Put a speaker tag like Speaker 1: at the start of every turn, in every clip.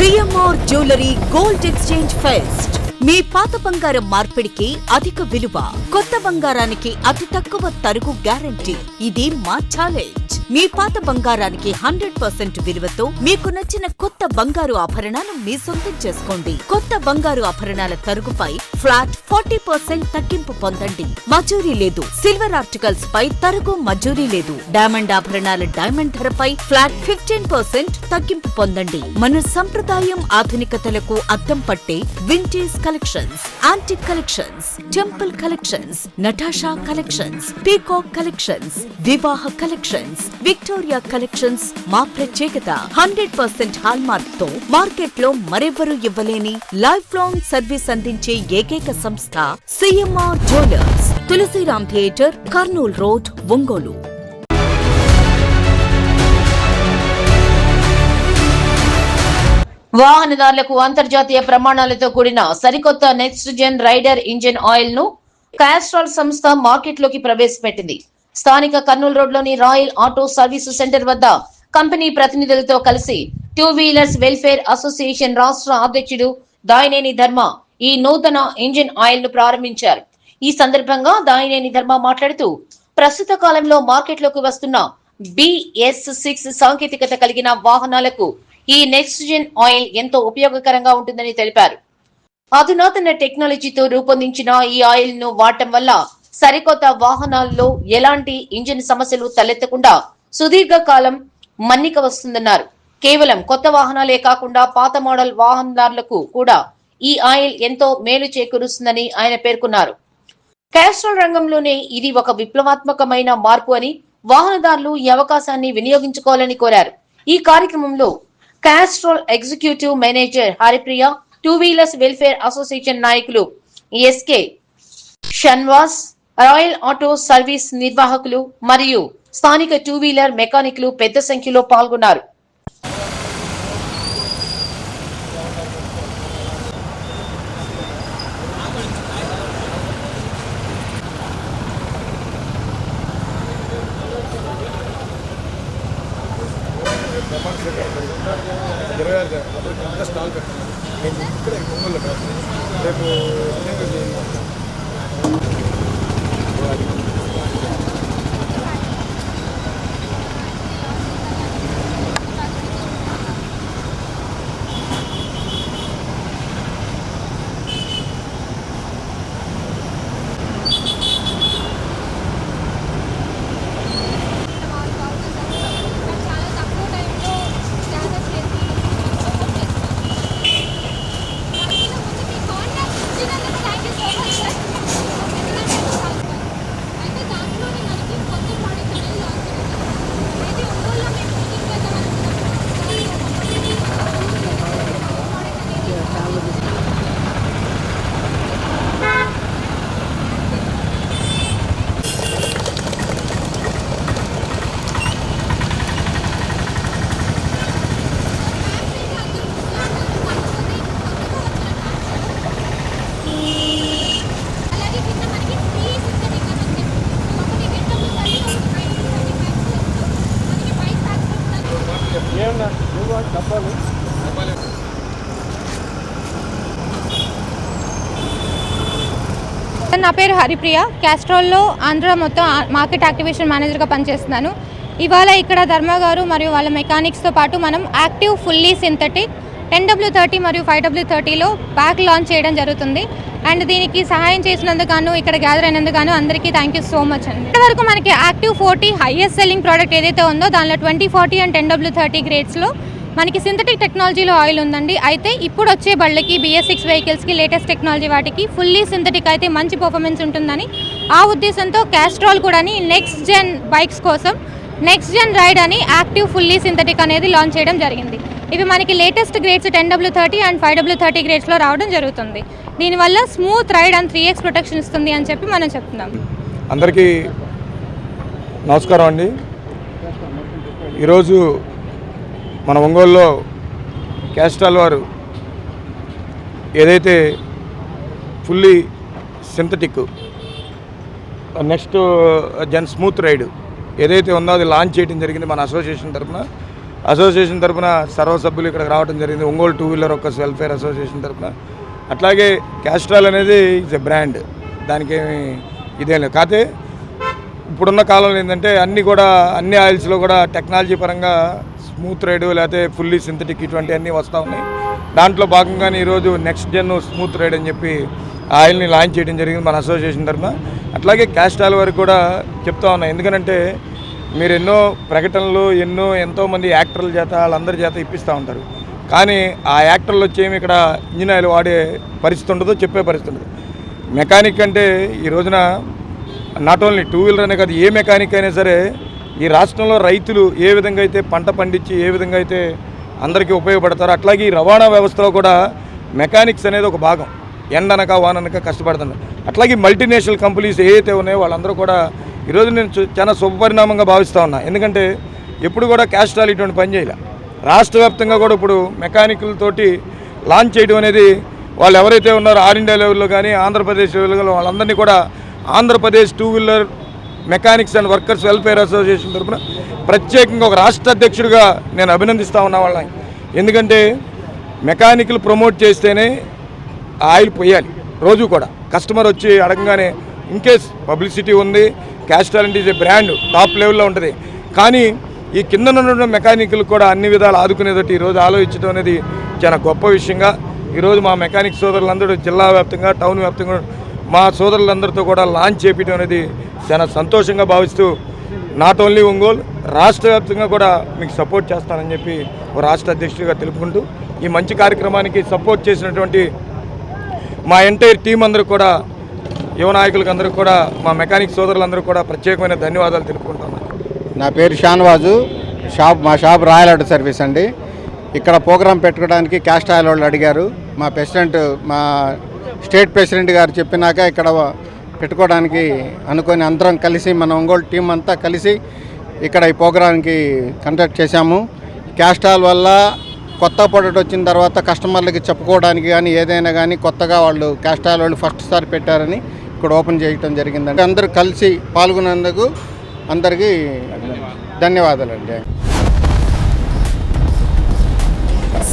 Speaker 1: CMR jewellery gold exchange fest. మీ పాత బంగారం మార్పిడికి అధిక విలువ, కొత్త బంగారానికి అతి తక్కువ తరుగు గ్యారంటీ. ఇది మా ఛాలెంజ్. మీ పాత బంగారానికి 100% విలువతో మీకు నచ్చిన కొత్త బంగారు ఆభరణాలు మీ సొంతం చేసుకోండి. కొత్త బంగారు ఆభరణాల తరుగుపై ఫ్లాట్ 40% తగ్గింపు పొందండి. మజూరీ లేదు. సిల్వర్ ఆర్టికల్స్ పై తరుగు మజూరీ లేదు. డైమండ్ ఆభరణాల డైమండ్ ధరపై ఫ్లాట్ 15% తగ్గింపు పొందండి. మన సంప్రదాయం ఆధునికతలకు అద్దం పట్టే vintage collections, antique collections, temple collections, Natasha collections, peacock collections, వివాహ కలెక్షన్స్, విక్టోరియా కలెక్షన్స్ మా ప్రత్యేకత. 100% హాల్మార్క్ తో మార్కెట్ లో మరెవ్వరూ ఇవ్వలేని లైఫ్ లాంగ్ సర్వీస్ అందించే ఏకైక సంస్థ CMR jewellers. Tulasiram theatre, Kurnool road, Ongole.
Speaker 2: వాహనదారులకు అంతర్జాతీయ ప్రమాణాలతో కూడిన సరికొత్త next gen rider engine oil ను కాస్ట్రాల్ సంస్థ మార్కెట్లోకి ప్రవేశపెట్టింది. స్థానిక కర్నూలు రోడ్లోని రాయల్ ఆటో సర్వీసు సెంటర్ వద్ద కంపెనీ ప్రతినిధులతో కలిసి టూ వీలర్స్ వెల్ఫేర్ అసోసియేషన్ రాష్ట్ర అధ్యక్షుడు దాయినేని ధర్మ ఈ నూతన ఇంజిన్ ఆయిల్ ను ప్రారంభించారు. ఈ సందర్భంగా దాయినేని ధర్మ మాట్లాడుతూ ప్రస్తుత కాలంలో మార్కెట్లోకి వస్తున్న BS6 సాంకేతికత కలిగిన వాహనాలకు ఈ నెక్స్ట్ జెన్ ఆయిల్ ఎంతో ఉపయోగకరంగా ఉంటుందని తెలిపారు. అధునాతన టెక్నాలజీతో రూపొందించిన ఈ ఆయిల్ ను వాడటం వల్ల సరికొత్త వాహనాల్లో ఎలాంటి ఇంజిన్ సమస్యలు తలెత్తకుండా సుదీర్ఘ కాలం మన్నిక వస్తుందన్నారు. కేవలం కొత్త వాహనాలే కాకుండా పాత మోడల్ వాహనదారులకు కూడా ఈ ఆయిల్ ఎంతో మేలు చేకూరుస్తుందని ఆయన పేర్కొన్నారు. కాస్ట్రాల్ రంగంలోనే ఇది ఒక విప్లవాత్మకమైన మార్పు అని వాహనదారులు ఈ అవకాశాన్ని వినియోగించుకోవాలని కోరారు. ఈ కార్యక్రమంలో Castrol executive manager Haripriya, two wheelers welfare association నాయకులు SK Shanvas, Royal Auto Service నిర్వాహకులు మరియు స్థానిక టూ వీలర్ మెకానిక్లు పెద్ద సంఖ్యలో పాల్గొన్నారు.
Speaker 3: స్టాల్ పెట్టాను నేను ఇక్కడ ఒంగోలు రేపు
Speaker 4: నా పేరు హరిప్రియ. కాస్ట్రాల్లో ఆంధ్ర మొత్తం మార్కెట్ యాక్టివేషన్ మేనేజర్గా పనిచేస్తున్నాను. ఇవాళ ఇక్కడ ధర్మ గారు మరియు వాళ్ళ మెకానిక్స్తో పాటు మనం యాక్టివ్ ఫుల్లీ సింథటిక్ 10W30 మరియు 5W30లో బ్యాక్ లాంచ్ చేయడం జరుగుతుంది. అండ్ దీనికి సహాయం చేసినందుకు ఇక్కడ గ్యాదర్ అయినందుకు అందరికీ థ్యాంక్ యూ సో మచ్ అండి. ఇప్పటివరకు మనకి యాక్టివ్ 40 హైయెస్ట్ సెల్లింగ్ ప్రోడక్ట్ ఏదైతే ఉందో దానిలో 2040 అండ్ 10W30 గ్రేడ్స్లో మనకి సింథటిక్ టెక్నాలజీలో ఆయిల్ ఉందండి. అయితే ఇప్పుడు వచ్చే బళ్ళకి BS6 వెహికల్స్కి లేటెస్ట్ టెక్నాలజీ వాటికి ఫుల్లీ సింథటిక్ అయితే మంచి పర్ఫార్మెన్స్ ఉంటుందని ఆ ఉద్దేశంతో కాస్ట్రాల్ కూడా నెక్స్ట్ జెన్ బైక్స్ కోసం నెక్స్ట్ జెన్ రైడ్ అని యాక్టివ్ ఫుల్లీ సింథటిక్ అనేది లాంచ్ చేయడం జరిగింది. ఇవి మనకి latest grades 10W30 and 5W30 గ్రేడ్స్లో రావడం జరుగుతుంది. దీనివల్ల smooth ride and 3x protection ఇస్తుంది అని చెప్పి మనం చెప్తున్నాం.
Speaker 3: అందరికీ నమస్కారం అండి. ఈరోజు మన ఒంగోలులో కాస్ట్రాల్ వారు ఏదైతే fully synthetic next gen smooth ride ఏదైతే ఉందో అది లాంచ్ చేయడం జరిగింది మన అసోసియేషన్ తరఫున. అసోసియేషన్ తరఫున సర్వసభ్యులు ఇక్కడికి రావడం జరిగింది. Ongole two wheeler workers welfare association తరఫున. అట్లాగే క్యాస్ట్రాల్ అనేది ఇట్స్ ఎ బ్రాండ్, దానికి ఏమి ఇదేం లేదు. కాకపోతే ఇప్పుడున్న కాలంలో ఏంటంటే అన్ని ఆయిల్స్లో కూడా టెక్నాలజీ పరంగా స్మూత్ రైడ్ లేకపోతే ఫుల్లీ సింథటిక్ ఇటువంటి అన్నీ వస్తూ ఉన్నాయి. దాంట్లో భాగంగానే ఈరోజు నెక్స్ట్ జెన్ స్మూత్ రైడ్ అని చెప్పి ఆయిల్ని లాంచ్ చేయడం జరిగింది మన అసోసియేషన్ తరఫున. అట్లాగే క్యాస్ట్రాల్ వరకు కూడా చెప్తా ఉన్నాయి. ఎందుకంటే మీరు ఎన్నో ప్రకటనలు ఎంతోమంది యాక్టర్ల చేత వాళ్ళందరి చేత ఇప్పిస్తూ ఉంటారు. కానీ ఆ యాక్టర్లు వచ్చేమి ఇక్కడ ఇంజిన్ ఆయిల్ వాడే పరిస్థితి ఉండదు, చెప్పే పరిస్థితి ఉండదు. మెకానిక్ అంటే ఈ రోజున నాట్ ఓన్లీ టూ వీలర్ అనే కాదు, ఏ మెకానిక్ అయినా సరే ఈ రాష్ట్రంలో రైతులు ఏ విధంగా అయితే పంట పండించి ఏ విధంగా అయితే అందరికీ ఉపయోగపడతారో అట్లాగే ఈ రవాణా వ్యవస్థలో కూడా మెకానిక్స్ అనేది ఒక భాగం. ఎండనక వాననక కష్టపడుతున్నారు. అట్లాగే మల్టీనేషనల్ కంపెనీస్ ఏవైతే ఉన్నాయో వాళ్ళందరూ కూడా ఈరోజు నేను చాలా శుభపరిణామంగా భావిస్తూ ఉన్నా. ఎందుకంటే ఎప్పుడు కూడా క్యాస్ట్రాల్ ఇటువంటి పని చేయాలి. రాష్ట్ర వ్యాప్తంగా కూడా ఇప్పుడు మెకానికల్తోటి లాంచ్ చేయడం అనేది వాళ్ళు ఎవరైతే ఉన్నారో ఆల్ ఇండియా లెవెల్లో కానీ ఆంధ్రప్రదేశ్ లెవెల్లో వాళ్ళందరినీ కూడా Andhra Pradesh two wheeler mechanics and workers welfare association తరఫున ప్రత్యేకంగా ఒక రాష్ట్ర అధ్యక్షుడిగా నేను అభినందిస్తూ ఉన్నా వాళ్ళని. ఎందుకంటే మెకానికల్ ప్రమోట్ చేస్తేనే ఆయిల్ పోయాలి. రోజు కూడా కస్టమర్ వచ్చి అడగగానే ఇన్కేస్ పబ్లిసిటీ ఉంది, క్యాస్ట్రాల్ అంటే ఈజ్ ఏ బ్రాండ్ టాప్ లెవెల్లో ఉంటుంది. కానీ ఈ కింద ఉన్న మెకానికల్ కూడా అన్ని విధాలు ఆదుకునేదట్టి ఈరోజు ఆలోచించడం అనేది చాలా గొప్ప విషయంగా ఈరోజు మా మెకానిక్ సోదరులందరూ జిల్లా వ్యాప్తంగా టౌన్ వ్యాప్తంగా మా సోదరులందరితో కూడా లాంచ్ చేపించడం అనేది చాలా సంతోషంగా భావిస్తూ నాట్ ఓన్లీ ఒంగోలు రాష్ట్ర వ్యాప్తంగా కూడా మీకు సపోర్ట్ చేస్తానని చెప్పి ఒక రాష్ట్ర అధ్యక్షుడిగా తెలుపుకుంటూ ఈ మంచి కార్యక్రమానికి సపోర్ట్ చేసినటువంటి మా ఎంటైర్ టీం అందరూ కూడా యువ నాయకులకు అందరూ కూడా మా మెకానిక్ సోదరులందరూ కూడా ప్రత్యేకమైన ధన్యవాదాలు తెలుపుకుంటున్నాను.
Speaker 5: నా పేరు షాన్వాజు. మా షాప్ రాయల్ ఆటో సర్వీస్ అండి. ఇక్కడ ప్రోగ్రాం పెట్టుకోవడానికి క్యాస్ట్రాల్ వాళ్ళు అడిగారు. మా స్టేట్ ప్రెసిడెంట్ గారు చెప్పినాక ఇక్కడ పెట్టుకోవడానికి అనుకొని అందరం కలిసి మన ఒంగోలు టీం అంతా కలిసి ఇక్కడ ఈ ప్రోగ్రాంకి కండక్ట్ చేశాము. క్యాస్ట్రాల్ వల్ల కొత్త ప్రోడక్ట్ వచ్చిన తర్వాత కస్టమర్లకి చెప్పుకోవడానికి కానీ ఏదైనా కానీ కొత్తగా వాళ్ళు క్యాస్ట్రాల్ వాళ్ళు ఫస్ట్ సారి పెట్టారని ఇక్కడ ఓపెన్ చేయడం జరిగిందండి. అందరూ కలిసి పాల్గొన్నందుకు అందరికీ ధన్యవాదాలండి.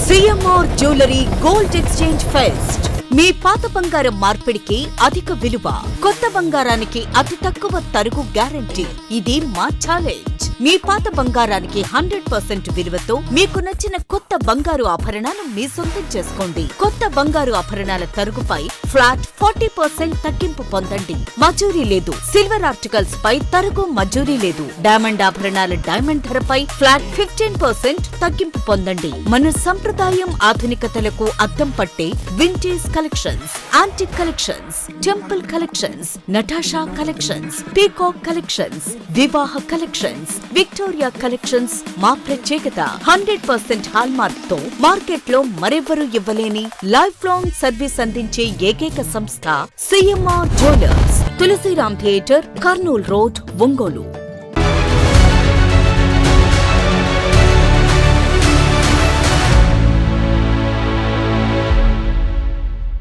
Speaker 1: CMR jewellery gold exchange fest. మీ పాత బంగారం మార్పిడికి అధిక విలువ, కొత్త బంగారానికి అతి తక్కువ తరుగు గ్యారంటీ. ఇది మా ఛాలెంజ్. మీ పాత బంగారానికి 100% విలువతో మీకు నచ్చిన కొత్త బంగారు ఆభరణాలు మీ సొంతం చేసుకోండి. కొత్త బంగారు ఆభరణాల తరుగుపై ఫ్లాట్ 40% తగ్గింపు పొందండి. మజూరీ లేదు. సిల్వర్ ఆర్టికల్స్ పై తరుగు మజూరీ లేదు. డైమండ్ ఆభరణాల డైమండ్ ధరపై ఫ్లాట్ 15% తగ్గింపు పొందండి. మన సంప్రదాయం ఆధునికతలకు అద్దం పట్టే vintage collections, antique collections, temple collections, Natasha collections, peacock collections, వివాహ కలెక్షన్స్, విక్టోరియా కలెక్షన్స్ మా ప్రత్యేకత. 100% హాల్మార్క్ తో మార్కెట్ లో మరెవరూ ఇవ్వలేని లైఫ్ లాంగ్ సర్వీస్ అందించే ఏకైక సంస్థ CMR jewellers. Tulasiram theatre, Kurnool road, Ongole.